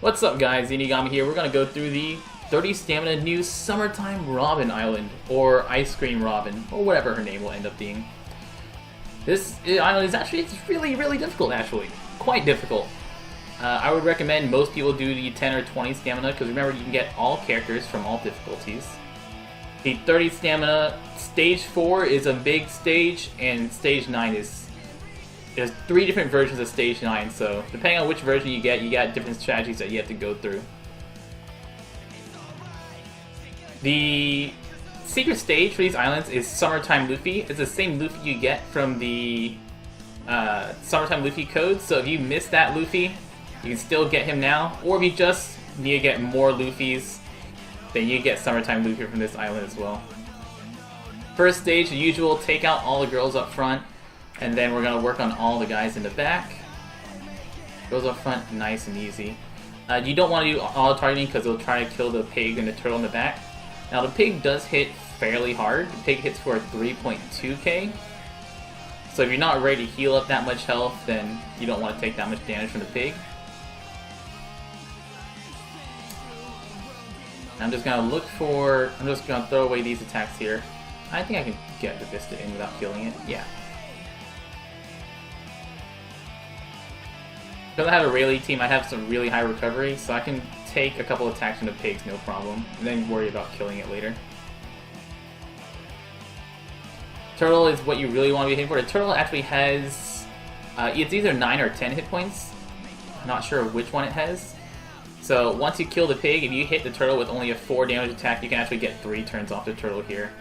What's up guys, Inigami here. We're going to go through the 30 stamina new Summertime Robin Island, or Ice Cream Robin, or whatever her name will end up being. This island is actually really difficult actually. Quite difficult. I would recommend most people do the 10 or 20 stamina, because remember you can get all characters from all difficulties. The 30 stamina, stage 4 is a big stage, and stage 9 is... There's 3 different versions of stage 9, so depending on which version you got different strategies that you have to go through. The secret stage for these islands is Summertime Luffy. It's the same Luffy you get from the Summertime Luffy code, so if you miss that Luffy, you can still get him now, or if you just need to get more Luffys, then you get Summertime Luffy from this island as well. First stage, the usual, take out all the girls up front, and then we're going to work on all the guys in the back. Girls up front, nice and easy. You don't want to do auto-targeting because it'll try to kill the pig and the turtle in the back. Now the pig does hit fairly hard. The pig hits for 3.2k. So if you're not ready to heal up that much health, then you don't want to take that much damage from the pig. I'm just going to throw away these attacks here. I think I can get the Vista in without killing it. Yeah. Because I have a Rayleigh team, I have some really high recovery, so I can take a couple attacks from the pigs, no problem, and then worry about killing it later. Turtle is what you really want to be hitting for. The turtle actually has, it's either 9 or 10 hit points. I'm not sure which one it has. So once you kill the pig, if you hit the turtle with only a 4 damage attack, you can actually get 3 turns off the turtle here.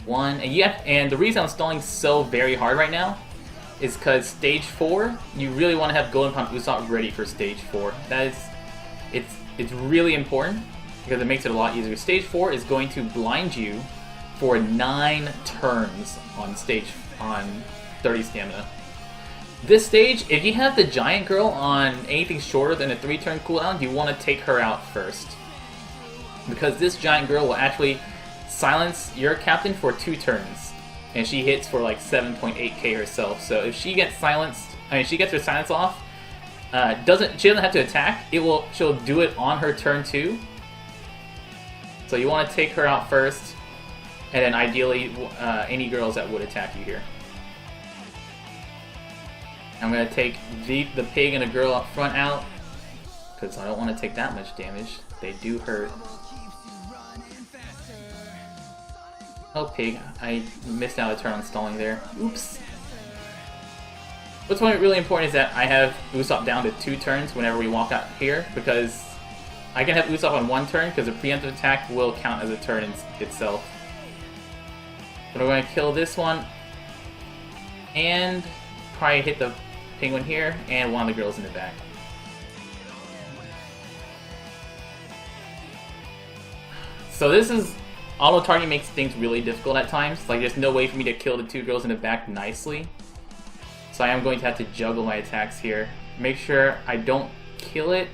And the reason I'm stalling so very hard right now is because stage 4, you really want to have Golden Pump Usopp ready for stage 4. It's really important because it makes it a lot easier. Stage 4 is going to blind you for 9 turns on 30 stamina. This stage, if you have the giant girl on anything shorter than a 3-turn cooldown, you want to take her out first, because this giant girl will actually silence your captain for 2 turns. And she hits for like 7.8k herself. So if she gets silenced, she gets her silence off. She doesn't have to attack. She'll do it on her turn too. So you want to take her out first, and then ideally any girls that would attack you here. I'm gonna take the pig and the girl up front out because I don't want to take that much damage. They do hurt. Oh, pig. I missed out a turn on stalling there. Oops. What's really important is that I have Usopp down to 2 turns whenever we walk out here, because I can have Usopp on 1 turn because a preemptive attack will count as a turn itself. But we're going to kill this one, and probably hit the penguin here, and one of the girls in the back. So this is... Auto-targeting makes things really difficult at times. Like, there's no way for me to kill the 2 girls in the back nicely. So I am going to have to juggle my attacks here. Make sure I don't kill it,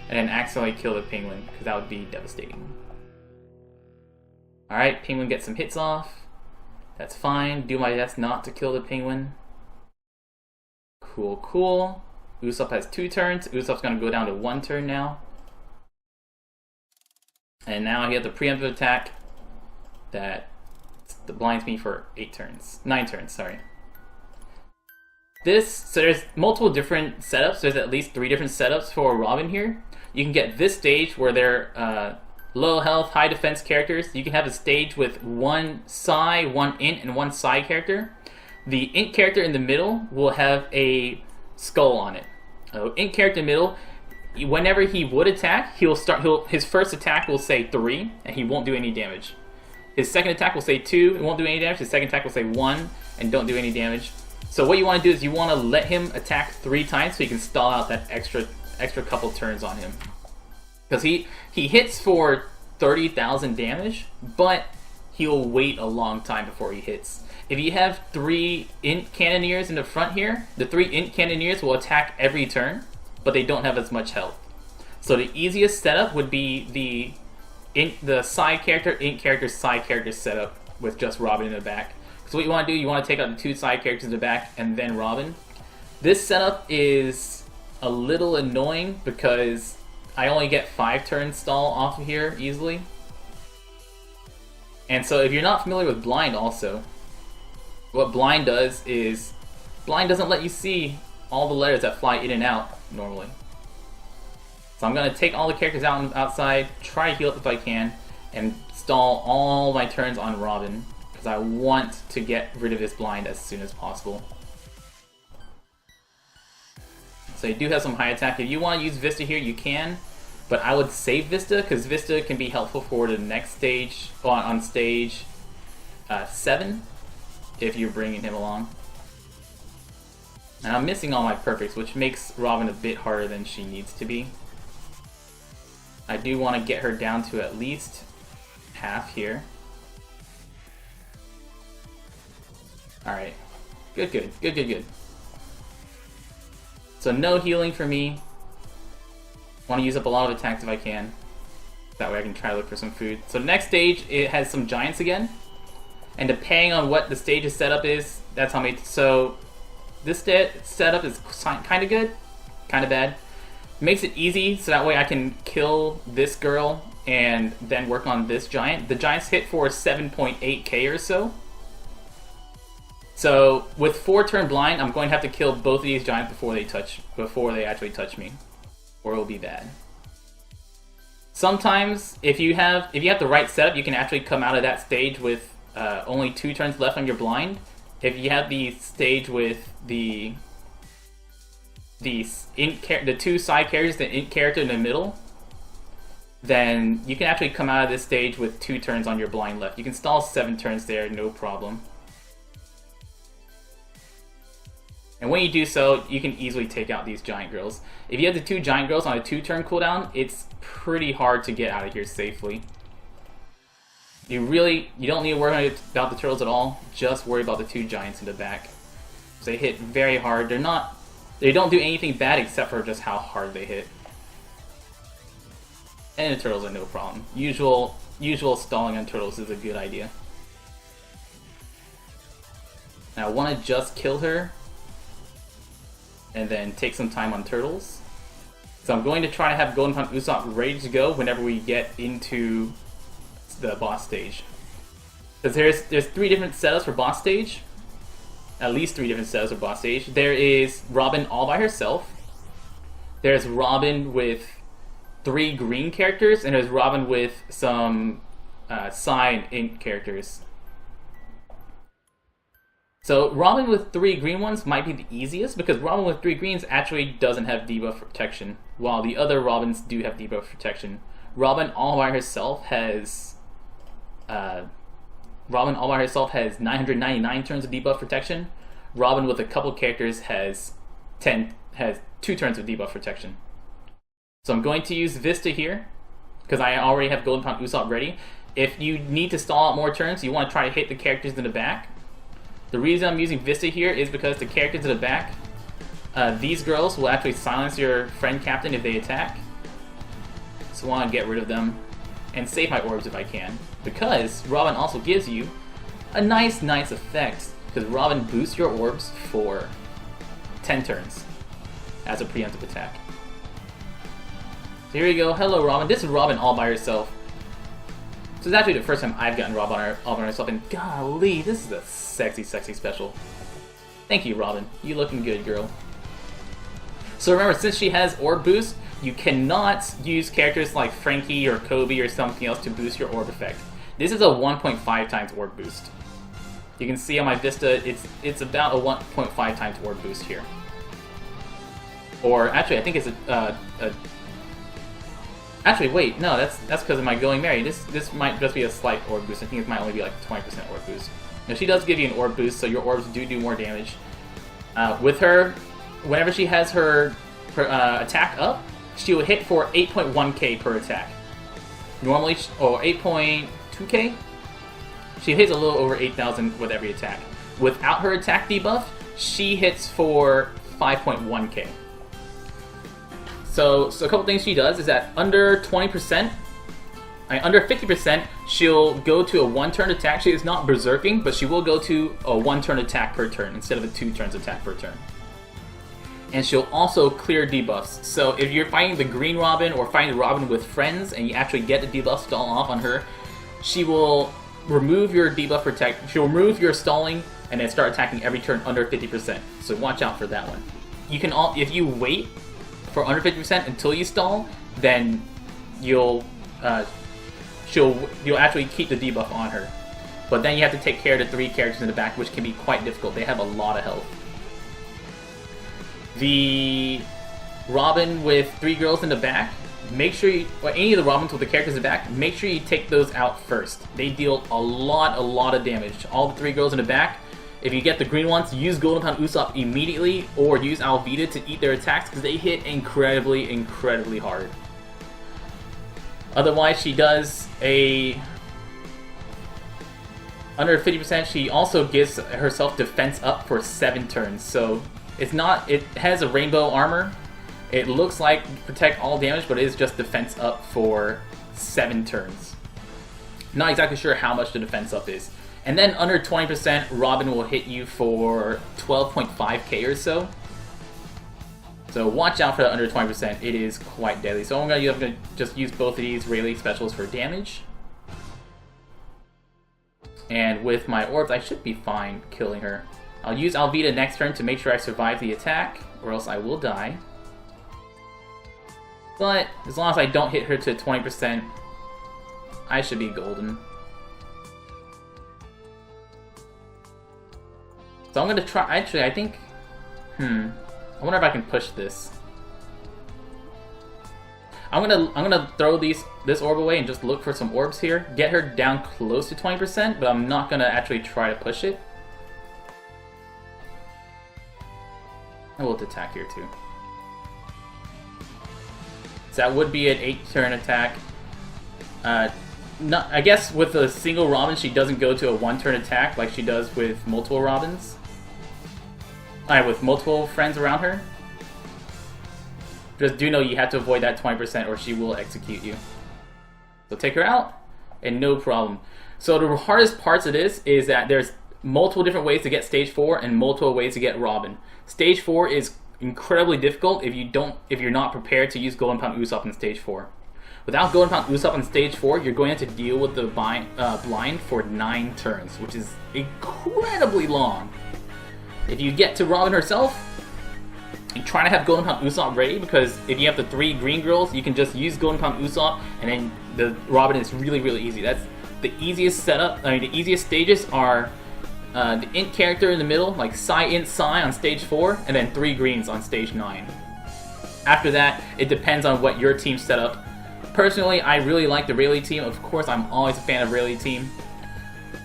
and then accidentally kill the penguin, because that would be devastating. Alright, penguin gets some hits off. That's fine. Do my best not to kill the penguin. Cool. Usopp has 2 turns. Usopp's going to go down to 1 turn now. And now he has the preemptive attack that blinds me for 9 turns, sorry. So there's multiple different setups. There's at least 3 different setups for Robin here. You can get this stage where they're low health, high defense characters. You can have a stage with 1 Psy, 1 Int, and 1 Psy character. The Int character in the middle will have a skull on it. Int character in the middle, whenever he would attack, his first attack will say 3, and he won't do any damage. His second attack will say 2, it won't do any damage. His second attack will say 1, and don't do any damage. So what you want to do is you want to let him attack 3 times so you can stall out that extra couple turns on him. Because he hits for 30,000 damage, but he'll wait a long time before he hits. If you have 3 Int Cannoneers in the front here, the 3 Int Cannoneers will attack every turn, but they don't have as much health. So the easiest setup would be the side character, Int character, side character setup with just Robin in the back. So what you want to do, you want to take out the 2 side characters in the back and then Robin. This setup is a little annoying because I only get 5 turns stall off of here easily. And so if you're not familiar with blind also, what blind does is, blind doesn't let you see all the letters that fly in and out normally. So I'm going to take all the characters outside, try to heal up if I can, and stall all my turns on Robin, because I want to get rid of this blind as soon as possible. So you do have some high attack. If you want to use Vista here, you can, but I would save Vista, because Vista can be helpful for the next stage, on stage 7, if you're bringing him along. And I'm missing all my perfects, which makes Robin a bit harder than she needs to be. I do want to get her down to at least half here. Alright. Good. So no healing for me. Want to use up a lot of attacks if I can. That way I can try to look for some food. So next stage, it has some giants again. And depending on what the stage's setup is, that's how many... So this setup is kind of good, kind of bad. Makes it easy, so that way I can kill this girl and then work on this giant. The giants hit for 7.8k or so. So with 4 turn blind, I'm going to have to kill both of these giants before they actually touch me, or it'll be bad. Sometimes, if you have the right setup, you can actually come out of that stage with only 2 turns left on your blind. If you have the stage with the 2 side characters, the int character in the middle, then you can actually come out of this stage with 2 turns on your blind left. You can stall 7 turns there, no problem. And when you do so, you can easily take out these giant girls. If you have the 2 giant girls on a 2-turn cooldown, it's pretty hard to get out of here safely. You don't need to worry about the turtles at all. Just worry about the 2 giants in the back. They hit very hard. They don't do anything bad except for just how hard they hit. And the turtles are no problem. Usual stalling on turtles is a good idea. Now I want to just kill her and then take some time on turtles. So I'm going to try to have Golden Hunt Usopp ready to go whenever we get into the boss stage. Because there's 3 different setups for boss stage. At least 3 different setups for boss stage. There is Robin all by herself. There's Robin with 3 green characters, and there's Robin with some side int characters. So Robin with 3 green ones might be the easiest, because Robin with 3 greens actually doesn't have debuff protection, while the other Robins do have debuff protection. Robin all by herself has 999 turns of debuff protection. Robin with a couple characters has 2 turns of debuff protection. So I'm going to use Vista here, because I already have Golden Hunt Usopp ready. If you need to stall out more turns, you want to try to hit the characters in the back. The reason I'm using Vista here is because the characters in the back, these girls will actually silence your friend captain if they attack. So I want to get rid of them and save my orbs if I can. Because Robin also gives you a nice effect, because Robin boosts your orbs for 10 turns as a preemptive attack. So here we go. Hello, Robin. This is Robin all by herself. This is actually the first time I've gotten Robin all by herself, and golly, this is a sexy special. Thank you, Robin. You looking good, girl. So remember, since she has orb boost, you cannot use characters like Frankie or Kobe or something else to boost your orb effect. This is a 1.5 times orb boost. You can see on my Vista, it's about a 1.5 times orb boost here. Or actually, I think it's actually, wait, no, that's because of my Going Merry. This might just be a slight orb boost. I think it might only be like 20% orb boost. Now, she does give you an orb boost, so your orbs do more damage. With her, whenever she has her attack up, she will hit for 8.1k per attack. Normally, 8.2k? She hits a little over 8,000 with every attack. Without her attack debuff, she hits for 5.1k. So a couple things she does is that under 20%, under 50%, she'll go to a 1-turn attack. She is not berserking, but she will go to a 1-turn attack per turn instead of a 2 turns attack per turn. and she'll also clear debuffs. So if you're fighting the green Robin or fighting the Robin with friends and you actually get the debuff stall off on her, she will remove your debuff protect. She'll remove your stalling and then start attacking every turn under 50%. So watch out for that one. You can if you wait for under 50% until you stall, then you'll actually keep the debuff on her. But then you have to take care of the 3 characters in the back, which can be quite difficult. They have a lot of health. The Robin with 3 girls in the back, make sure you, or any of the Robins with the characters in the back, make sure you take those out first. They deal a lot of damage. All the 3 girls in the back, if you get the green ones, use Golden Pound Usopp immediately, or use Alvida to eat their attacks, because they hit incredibly hard. Otherwise, she does a... Under 50%, she also gives herself defense up for 7 turns. So it's not. It has a rainbow armor. It looks like protect all damage, but it is just defense up for 7 turns. Not exactly sure how much the defense up is. And then under 20%, Robin will hit you for 12.5k or so. So watch out for the under 20%. It is quite deadly. So I'm gonna just use both of these Rayleigh specials for damage. And with my orbs, I should be fine killing her. I'll use Alvida next turn to make sure I survive the attack, or else I will die. But as long as I don't hit her to 20%, I should be golden. So I'm gonna try. Actually, I think. I wonder if I can push this. I'm gonna throw this orb away and just look for some orbs here. Get her down close to 20%, but I'm not gonna actually try to push it. I will attack here too. So that would be an 8-turn attack. I guess with a single Robin, she doesn't go to a 1-turn attack like she does with multiple Robins. With multiple friends around her. Just do know you have to avoid that 20% or she will execute you. So take her out, and no problem. So the hardest parts of this is that there's multiple different ways to get stage 4 and multiple ways to get Robin. Stage 4 is incredibly difficult if you're not prepared to use Golden Pound Usopp in stage 4. Without Golden Pound Usopp in stage 4, you're going to have to deal with the blind for 9 turns, which is incredibly long. If you get to Robin herself, you try to have Golden Pound Usopp ready, because if you have the 3 green girls, you can just use Golden Pound Usopp, and then the Robin is really easy. That's the easiest setup. The easiest stages are the int character in the middle, like Psy int Psy on stage 4, and then 3 greens on stage 9. After that, it depends on what your team set up. Personally, I really like the Rayleigh team. Of course, I'm always a fan of Rayleigh team.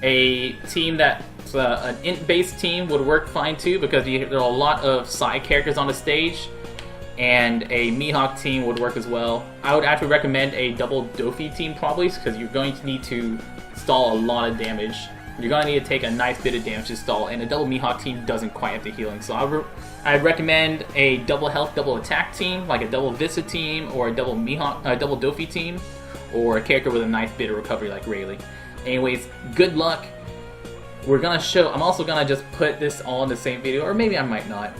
A team that's an int-based team would work fine too, because there are a lot of side characters on the stage, and a Mihawk team would work as well. I would actually recommend a double Dofi team probably, because you're going to need to stall a lot of damage. You're going to need to take a nice bit of damage to stall, and a double Mihawk team doesn't quite have the healing. So I'd recommend a double health, double attack team, like a double Vista team, or a double double Dofi team, or a character with a nice bit of recovery like Rayleigh. Anyways, good luck. I'm also gonna just put this all in the same video, or maybe I might not.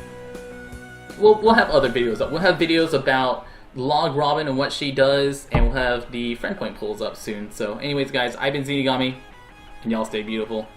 We'll have other videos up. We'll have videos about Log Robin and what she does, and we'll have the friend point pulls up soon. So anyways guys, I've been Zenigami, and y'all stay beautiful.